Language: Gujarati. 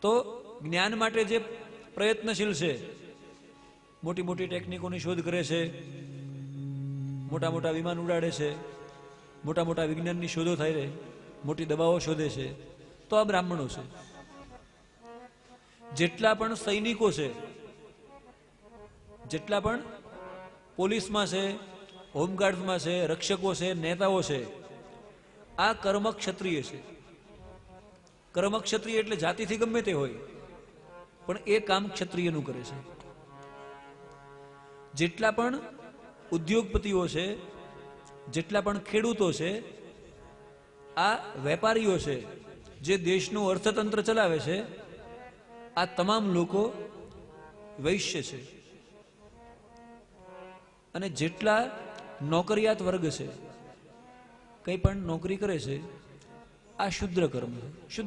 તો જ્ઞાન માટે જે પ્રયત્નશીલ છે, મોટી મોટી ટેકનિકોની શોધ કરે છે, મોટા મોટા વિમાન ઉડાડે છે, મોટા મોટા વિજ્ઞાનની શોધો થાય છે, મોટી દવાઓ શોધે છે, તો આ બ્રાહ્મણો છે. જેટલા પણ સૈનિકો છે, જેટલા પણ પોલીસમાં છે, હોમગાર્ડ્સમાં છે, રક્ષકો છે, નેતાઓ છે, આ કર્મ ક્ષત્રિય છે. કર્મ ક્ષત્રિય એટલે જાતિથી ગમે તે હોય, પણ એ કામ ક્ષત્રિયનું કરે છે. જેટલા પણ ઉદ્યોગપતિઓ છે, જેટલા પણ ખેડૂતો છે, આ વેપારીઓ છે, જે દેશનું અર્થતંત્ર ચલાવે છે, આ તમામ લોકો વૈશ્ય છે. અને જેટલા નોકરિયાત વર્ગ છે, કંઈ પણ નોકરી કરે છે, આ શુદ્ર કર્મ છે. શુદ્ર